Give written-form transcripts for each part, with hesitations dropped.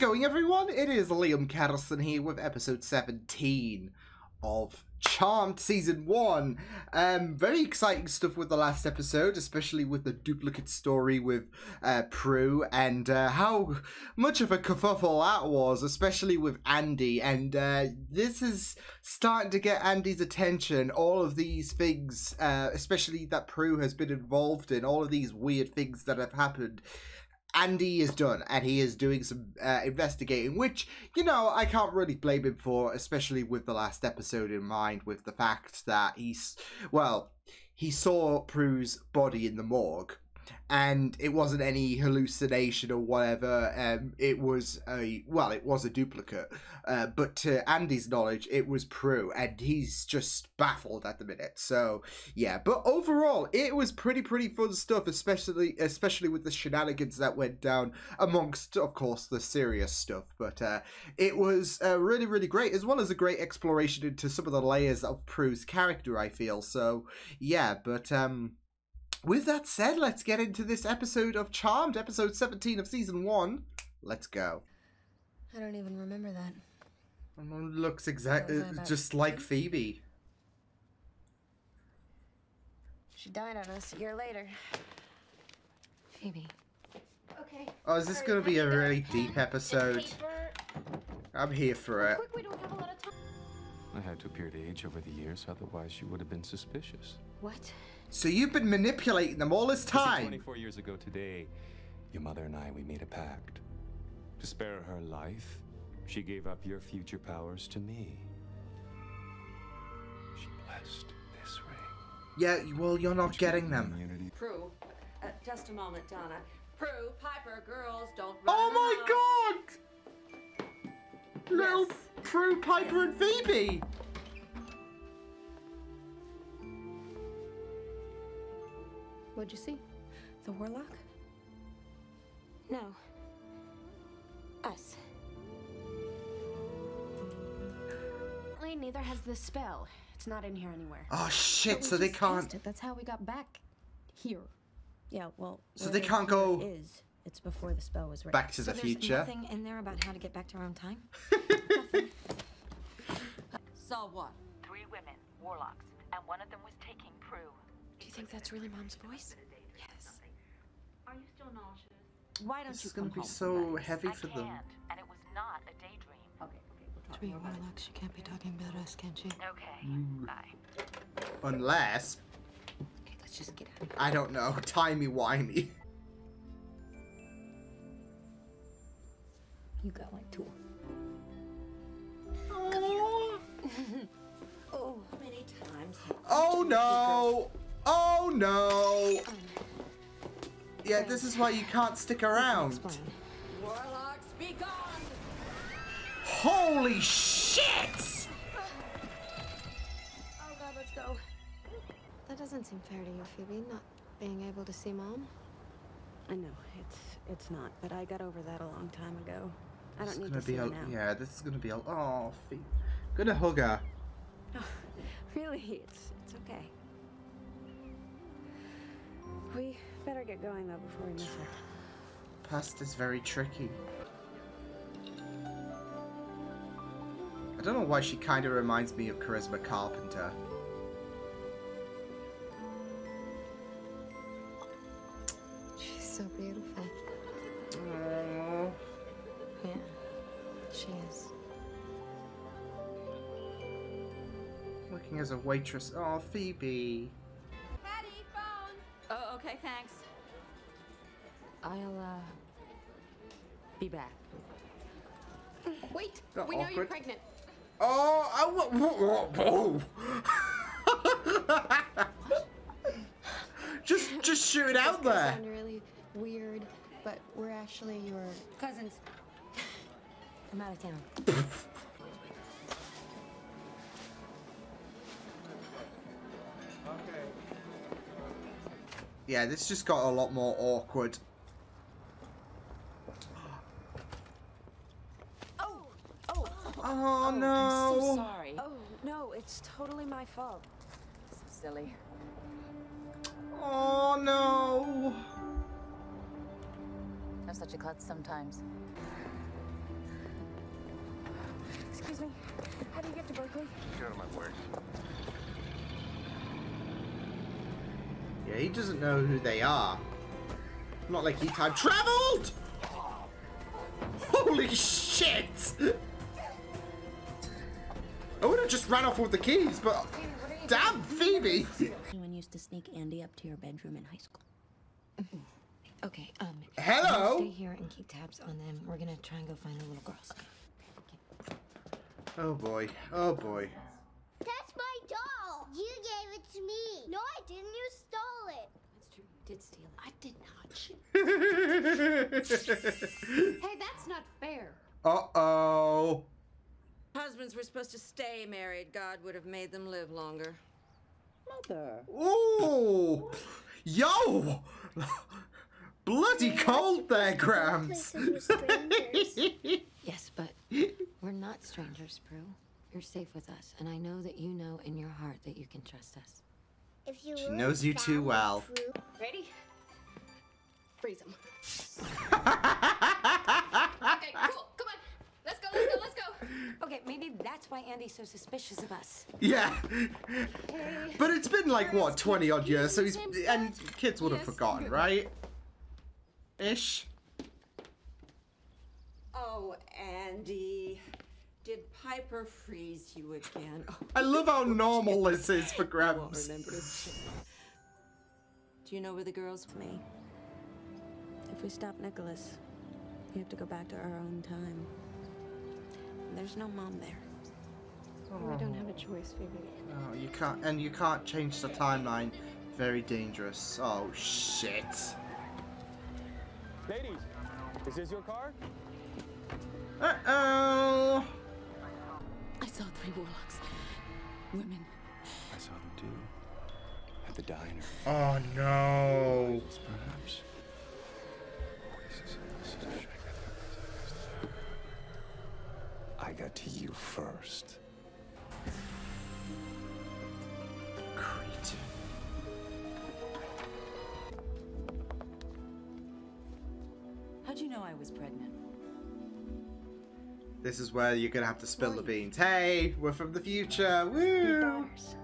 going, everyone? It is Liam Carlson here with episode 17 of Charmed Season 1. Very exciting stuff with the last episode, especially with the duplicate story with Prue, and how much of a kerfuffle that was, especially with Andy. And this is starting to get Andy's attention. All of these things, especially that Prue has been involved in, all of these weird things that have happened. Andy is done, and he is doing some investigating, which, you know, I can't really blame him for, especially with the last episode in mind, with the fact that he saw Prue's body in the morgue, and it wasn't any hallucination or whatever. It was a duplicate, but to Andy's knowledge, it was Prue, and he's just baffled at the minute. So yeah, but overall, it was pretty fun stuff, especially with the shenanigans that went down amongst, of course, the serious stuff. But it was really great, as well as a great exploration into some of the layers of Prue's character, I feel. So yeah, but with that said, let's get into this episode of Charmed, episode 17 of season 1. Let's go. I don't even remember that. Looks exactly just like Phoebe. She died on us a year later. Phoebe. Okay. Oh, is this going to be a really deep episode? I'm here for it. Quick, we don't have a lot of time. I had to appear to age over the years, otherwise she would have been suspicious. What? So you've been manipulating them all this time? 24 years ago today, your mother and I, we made a pact. To spare her life, she gave up your future powers to me. She blessed this ring. Yeah, well, you're not getting them. Prue, just a moment, Donna. Prue, Piper, girls, don't run. Oh my god! Little Prue, Piper, and Phoebe! What'd you see? The warlock? No. Us. Neither has the spell. It's not in here anywhere. Oh shit, so they can't... That's how we got back here. Yeah, well... So they can't go... It's before the spell was written. Back to the future. There's nothing in there about how to get back to our own time? So what? 3 women, warlocks, and one of them was taking Prue. Do you think that's really Mom's voice? Yes. Are you still nauseous? Why don't This you is gonna come be home so tonight? heavy I for can't, them. and it was not a daydream. Okay, we'll talk 3 more about it. warlocks. She can't be talking about us, can she? Okay, bye. Unless... Okay, let's just get out. I don't know, timey-wimey. You got one too. Oh. Oh, many times. Oh no! Oh no! Yeah, this is why you can't stick around. Warlocks, be gone! Holy shit! Oh god, let's go. That doesn't seem fair to you, Phoebe, not being able to see Mom. I know, it's not, but I got over that a long time ago. I don't This is need gonna to see be her a, now. yeah, this is gonna be a, oh, gonna hug her. Oh, really, it's okay. We better get going though before we miss her. Past is very tricky. I don't know why she kind of reminds me of Charisma Carpenter. She's so beautiful. Aww. Yeah, she is. Working as a waitress. Oh, Phoebe. Patty, phone! Oh, okay, thanks. I'll, Be back. Wait! Got We know you're awkward. pregnant. Oh, just shoot it out It's gonna there. sound really weird, but we're actually your... Cousins. I'm out of town. Yeah, this just got a lot more awkward. Oh no! I'm so sorry. Oh, no, it's totally my fault. So silly. Oh no! I'm such a klutz sometimes. Excuse me. How do you get to Berkeley? Go to my work. Yeah, he doesn't know who they are. Not like he time traveled! Holy shit! I would have just ran off with the keys, but damn, Phoebe! Anyone used to sneak Andy up to your bedroom in high school? Okay, Hello? Stay here and keep tabs on them. We're gonna try and go find the little girls. Oh boy, oh boy. That's my doll. You gave it to me. No, I didn't. You stole it. That's true. You did steal it. I did not. Hey, that's not fair. Uh-oh. Husbands were supposed to stay married. God would have made them live longer. Mother. Ooh! Yo! Bloody cold there, Grams. Yes, but we're not strangers, Prue. You're safe with us, and I know that you know in your heart that you can trust us. If you She knows you too well. Ready? Freeze them. Okay, cool. Come on. Let's go, let's go, let's go. Okay, maybe that's why Andy's so suspicious of us. Yeah. But it's been like, what, 20 odd years, so he's... And kids would have forgotten, right? Ish. Oh, Andy. Did Piper freeze you again? Oh, I love how normal this is for I won't Grams. remember it. Do you know where the girls with me? If we stop Nicholas, we have to go back to our own time. There's no mom there. We don't have a choice, Phoebe. Oh, you can't... And you can't change the timeline. Very dangerous. Oh, shit. Ladies, is this your car? Uh-oh. I saw 3 warlocks. Women. I saw them too. At the diner. Oh, no. Perhaps. This is a trick. I got to you first. Cretin. How'd you know I was pregnant? This is where you're gonna have to spill the beans. Hey, we're from the future. Your Woo! daughters.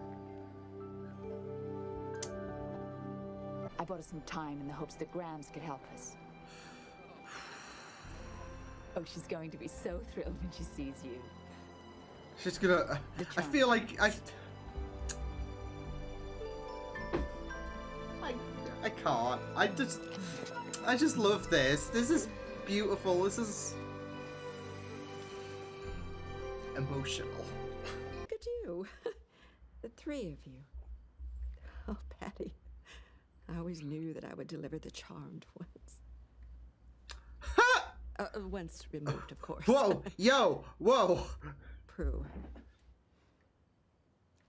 I bought us some time in the hopes that Grams could help us. Oh, she's going to be so thrilled when she sees you. She's gonna. I feel like I can't. I just love this. This is beautiful. This is emotional. Look at you. The 3 of you. Oh, Patty. I always knew that I would deliver the charmed ones. Once removed, of course. Whoa! Yo! Whoa! Prue.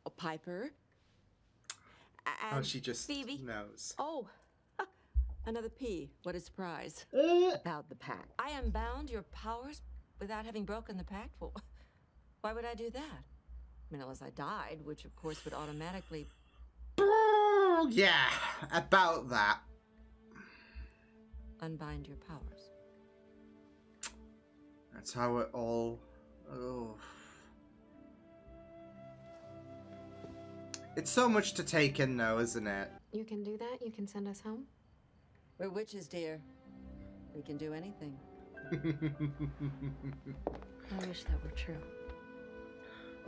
Oh, Piper. Oh, And she just Phoebe. knows. Oh, another P. What a surprise. About the pact. I am bound your powers without having broken the pact. Well, why would I do that? I mean, unless I died, which of course would automatically... Yeah, about that. unbind your powers. That's how it all... Oh. It's so much to take in though, isn't it? You can do that? You can send us home? We're witches, dear. We can do anything. I wish that were true.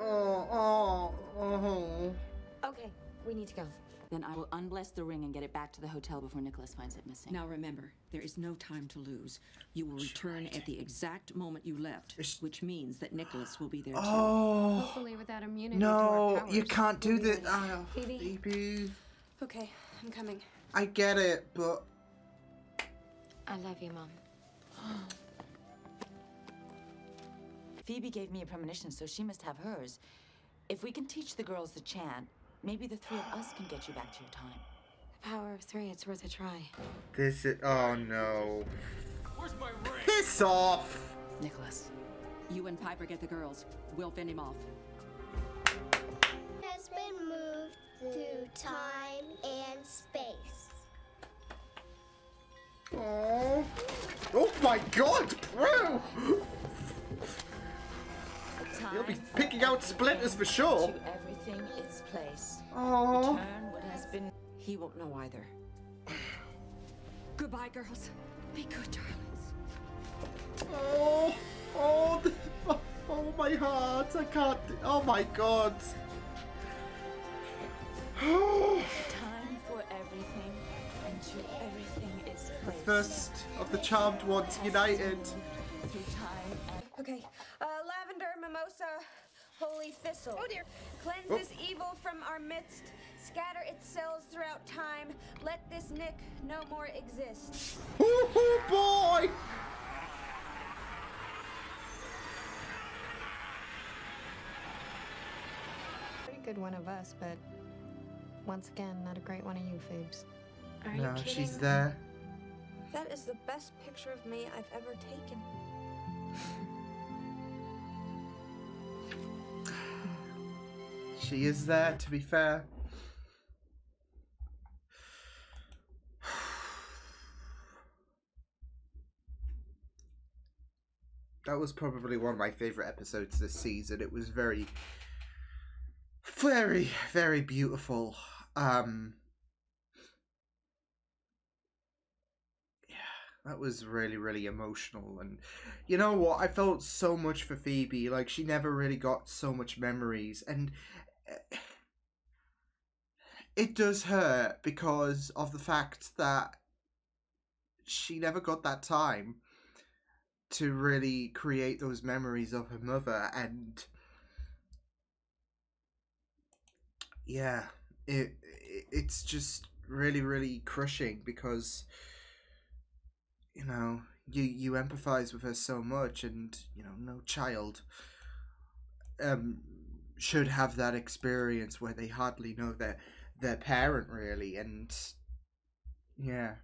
Oh. Okay, we need to go. Then I will unbless the ring and get it back to the hotel before Nicholas finds it missing. Now remember, there is no time to lose. You will return at the exact moment you left, which means that Nicholas will be there too. Oh. Hopefully without immunity to our No, powers. you can't do We'll be this. ready. Oh, Phoebe. Phoebe. Okay, I'm coming. I get it, but... I love you, Mom. Phoebe gave me a premonition, so she must have hers. If we can teach the girls the chant, maybe the three of us can get you back to your time. The power of 3, it's worth a try. This is... Oh, no. Where's my ring? Piss off! Nicholas. You and Piper get the girls. We'll fend him off. Has been moved through time and space. Oh. Oh my god, bro! Time He'll be picking out splinters for sure. To everything its place. Oh. Return what has been. He won't know either. Goodbye, girls. Be good, darlings. Oh. Oh. Oh, my heart. I can't. Oh, my God. Time for everything, and to everything its place. The first of the charmed ones united. Through time and Okay, lavender, mimosa, holy thistle. Oh dear. Cleanses evil from our midst. Scatter its cells throughout time. Let this nick no more exist. Oh, boy. Pretty good one of us, but once again, not a great one of you, Phoebes. Are you No, kidding? she's there. That is the best picture of me I've ever taken. She is there, to be fair. That was probably one of my favourite episodes this season. It was very, very beautiful. Yeah, that was really emotional. And you know what? I felt so much for Phoebe. Like, she never really got so much memories. And it does hurt because of the fact that she never got that time to really create those memories of her mother. And yeah, it's just really crushing because, you know, you empathize with her so much, and you know, no child should have that experience where they hardly know their parent really. And yeah,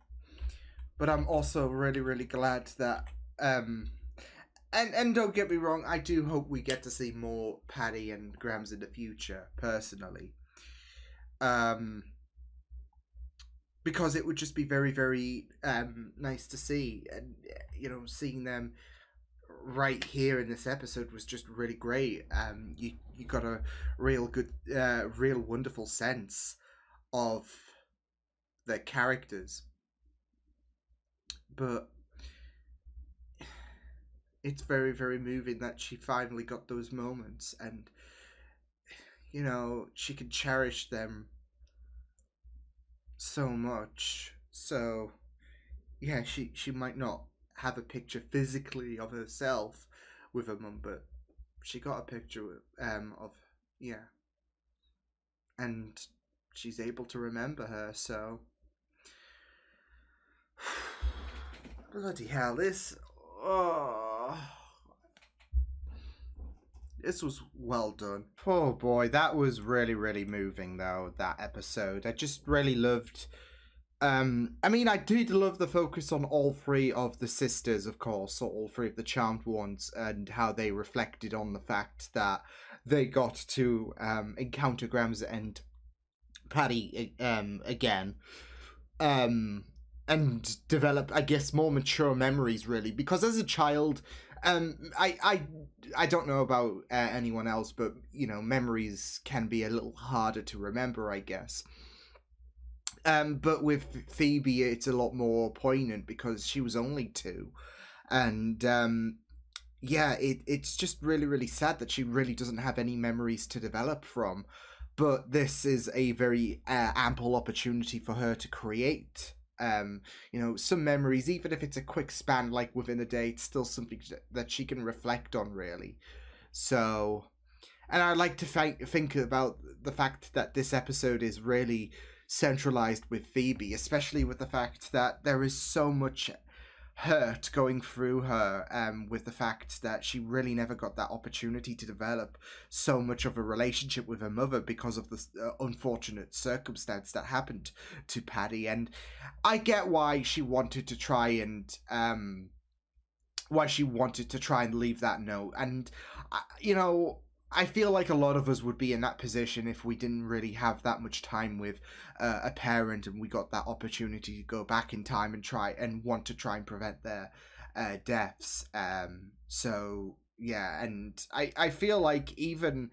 but I'm also really glad that and don't get me wrong, I do hope we get to see more Paddy and Grams in the future, personally. Because it would just be very nice to see. And you know, seeing them right here in this episode was just really great. You got a real wonderful sense of their characters. But it's very moving that she finally got those moments, and you know, she can cherish them so much. So yeah, she might not have a picture physically of herself with her mum, but she got a picture of, yeah, and she's able to remember her. So bloody hell, this was well done. Oh boy, that was really moving though, that episode. I just really loved, I mean, I did love the focus on all three of the sisters, of course, so all three of the charmed ones, and how they reflected on the fact that they got to encounter Grams and Paddy again, and develop, I guess, more mature memories, really. Because as a child, I don't know about anyone else, but you know, memories can be a little harder to remember, I guess. But with Phoebe, it's a lot more poignant because she was only 2, and yeah, it's just really sad that she really doesn't have any memories to develop from. But this is a very ample opportunity for her to create, you know, some memories, even if it's a quick span, like within a day. It's still something that she can reflect on, really. So, and I like to think about the fact that this episode is really centralized with Phoebe, especially with the fact that there is so much hurt going through her, with the fact that she really never got that opportunity to develop so much of a relationship with her mother because of the unfortunate circumstance that happened to Paddy. And I get why she wanted to try and leave that note. And you know, I feel like a lot of us would be in that position if we didn't really have that much time with a parent, and we got that opportunity to go back in time and want to try and prevent their deaths. So yeah, and I feel like even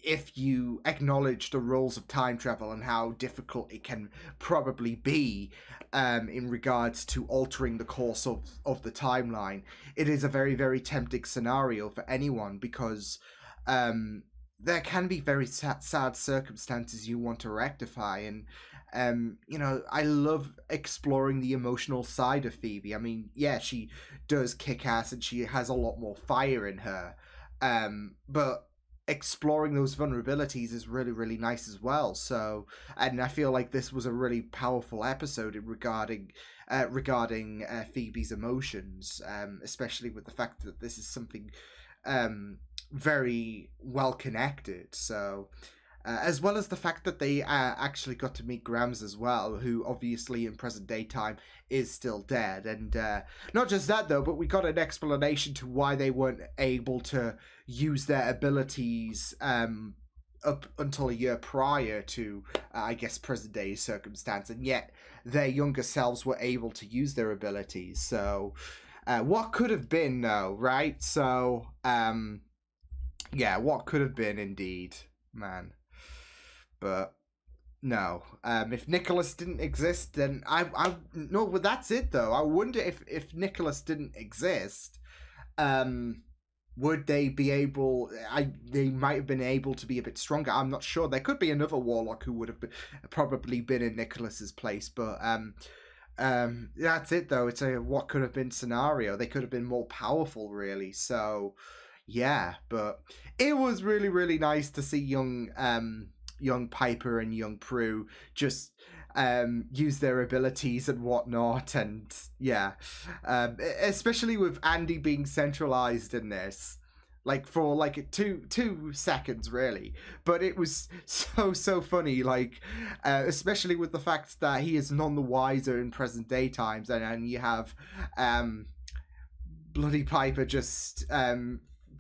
if you acknowledge the rules of time travel and how difficult it can probably be in regards to altering the course of the timeline, it is a very, very tempting scenario for anyone because there can be very sad circumstances you want to rectify. And, I love exploring the emotional side of Phoebe. I mean, yeah, she does kick ass and she has a lot more fire in her. But exploring those vulnerabilities is really, really nice as well. So, and I feel like this was a really powerful episode regarding Phoebe's emotions, especially with the fact that this is something very well connected. So, as well as the fact that they actually got to meet Grams as well, who obviously in present day time is still dead. And not just that though, but we got an explanation to why they weren't able to use their abilities up until a year prior to, I guess, present day circumstance, and yet their younger selves were able to use their abilities. So, what could have been, though, right? So, yeah, what could have been, indeed, man. But no, if Nicholas didn't exist, then no. But that's it, though. I wonder if Nicholas didn't exist, would they be able? They might have been able to be a bit stronger. I'm not sure. There could be another warlock who would have probably been in Nicholas's place, but that's it though. It's a what could have been scenario. They could have been more powerful, really. So yeah, but it was really, really nice to see young Piper and young Prue just use their abilities and whatnot, and yeah, especially with Andy being centralized in this, like for like two seconds really, but it was so funny, like especially with the fact that he is none the wiser in present day times, and you have bloody Piper just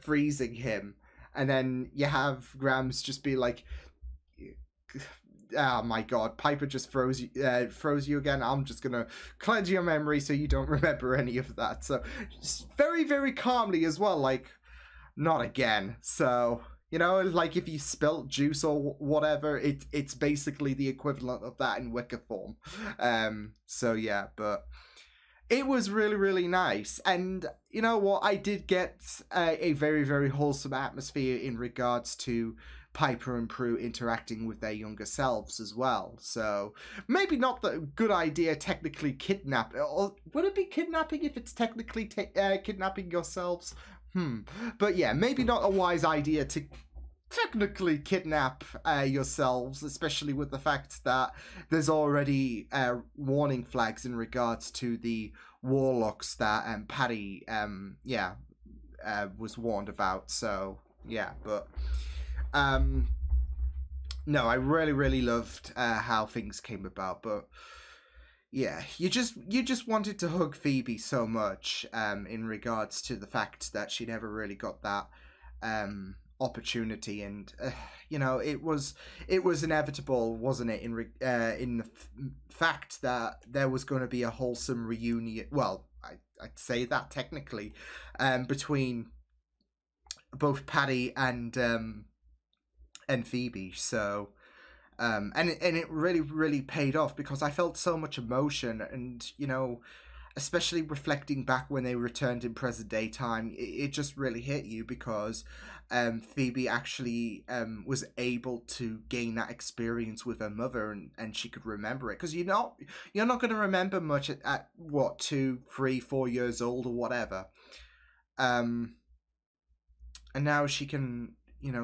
freezing him, and then you have Grams just be like, oh my god, Piper just froze you again. I'm just gonna cleanse your memory so you don't remember any of that. So just very, very calmly as well, like, not again. So, like if you spilt juice or whatever, it's basically the equivalent of that in Wicca form. So yeah, but it was really, really nice. And you know what? I did get a very, very wholesome atmosphere in regards to Piper and Prue interacting with their younger selves as well. So maybe not the good idea technically kidnap. Or would it be kidnapping if it's technically kidnapping yourselves? But yeah, maybe not a wise idea to technically kidnap yourselves, especially with the fact that there's already warning flags in regards to the warlocks that Patty was warned about. So yeah, but no, I really, really loved how things came about. But yeah, you just wanted to hug Phoebe so much in regards to the fact that she never really got that opportunity, and it was inevitable, wasn't it, in the fact that there was going to be a wholesome reunion. Well, I'd say that technically between both Patty and Phoebe. So and it really, really paid off because I felt so much emotion, and especially reflecting back when they returned in present day time, it just really hit you because Phoebe actually was able to gain that experience with her mother, and she could remember it, because you're not going to remember much at what, 2, 3, 4 years old or whatever, and now she can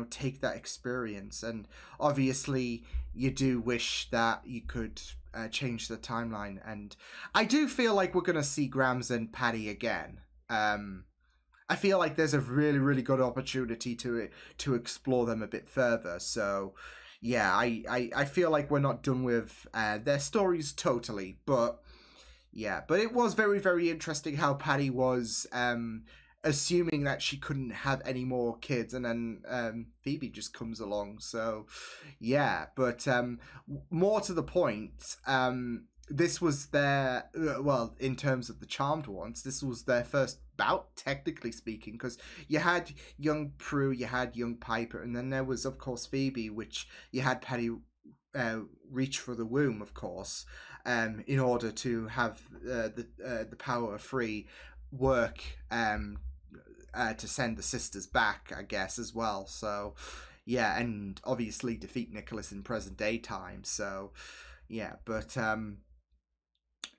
take that experience. And obviously you do wish that you could change the timeline, and I do feel like we're gonna see Grams and Patty again. I feel like there's a really, really good opportunity to explore them a bit further. So yeah, I feel like we're not done with their stories totally, but yeah, but it was very, very interesting how Patty was assuming that she couldn't have any more kids, and then Phoebe just comes along. So yeah, but more to the point, this was their well, in terms of the Charmed ones, this was their first bout, technically speaking, because you had young Prue, you had young Piper, and then there was, of course, Phoebe, which you had Patty reach for the womb, of course, in order to have the power of free work to send the sisters back, I guess, as well. So yeah, and obviously defeat Nicholas in present day time. So yeah, but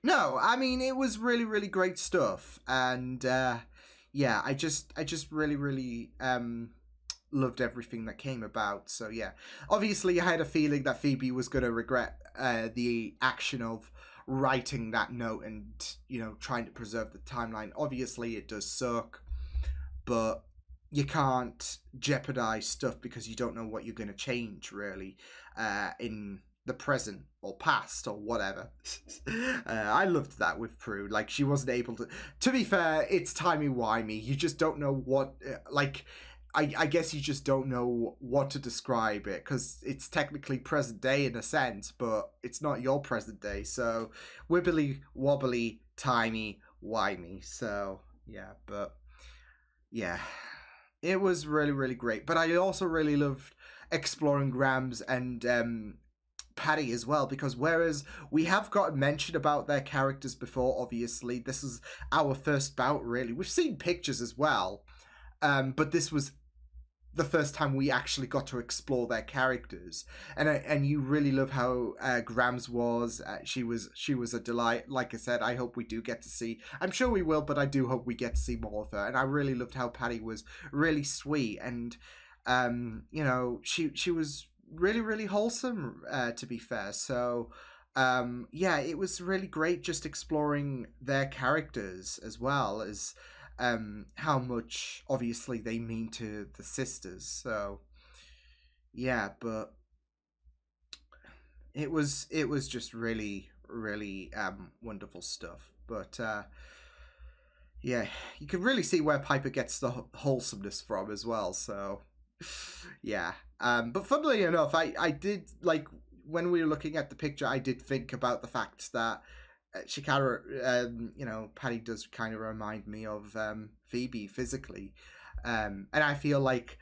no, I mean, it was really, really great stuff, and yeah, I just really loved everything that came about. So yeah, obviously I had a feeling that Phoebe was going to regret the action of writing that note and, you know, trying to preserve the timeline. Obviously it does suck, but you can't jeopardize stuff because you don't know what you're going to change, really, in the present or past or whatever. I loved that with Prue. Like, she wasn't able to be fair, it's timey-wimey. You just don't know what, like, I guess you just don't know what to describe it, because it's technically present day in a sense, but it's not your present day. So wibbly wobbly, timey wimey. So yeah, but yeah, it was really, really great. But I also really loved exploring Grams and Patty as well, because whereas we have gotten mention about their characters before, obviously this is our first bout, really. We've seen pictures as well, but this was the first time we actually got to explore their characters, and you really love how Grams was. She was a delight. Like I said, I hope we do get to see. I'm sure we will, but I do hope we get to see more of her. And I really loved how Patty was really sweet, and you know, she was really, really wholesome. To be fair, so yeah, it was really great just exploring their characters as well as how much obviously they mean to the sisters. So yeah, but it was just really, really wonderful stuff. But yeah, you can really see where Piper gets the wholesomeness from as well. So yeah, but funnily enough, I did, like, when we were looking at the picture, I did think about the fact that she kind of, you know, Patty does kind of remind me of Phoebe physically, and I feel like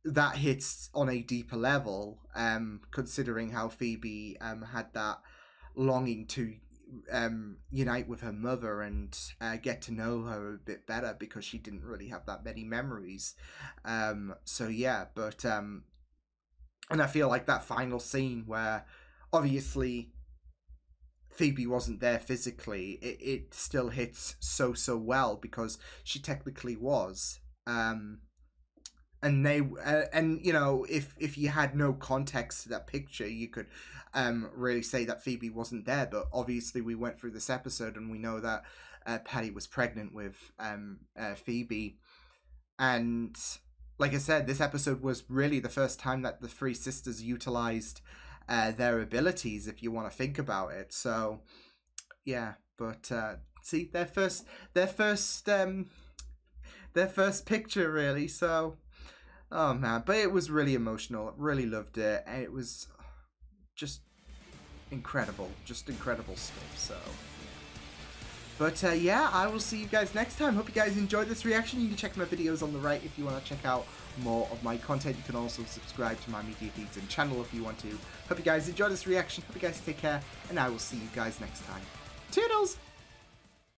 that hits on a deeper level, considering how Phoebe had that longing to unite with her mother and get to know her a bit better, because she didn't really have that many memories. So yeah, but and I feel like that final scene where obviously Phoebe wasn't there physically, it still hits so well, because she technically was. And they and you know, if you had no context to that picture, you could really say that Phoebe wasn't there. But obviously we went through this episode and we know that Patty was pregnant with Phoebe, and like I said, this episode was really the first time that the three sisters utilized their abilities, if you want to think about it. So yeah, but see, their first picture, really. So oh man, but it was really emotional. Really loved it, and it was just incredible stuff. So but yeah, I will see you guys next time. Hope you guys enjoyed this reaction. You can check my videos on the right if you want to check out more of my content. You can also subscribe to my media feeds and channel if you want to. Hope you guys enjoyed this reaction. Hope you guys take care, and I will see you guys next time. Toodles!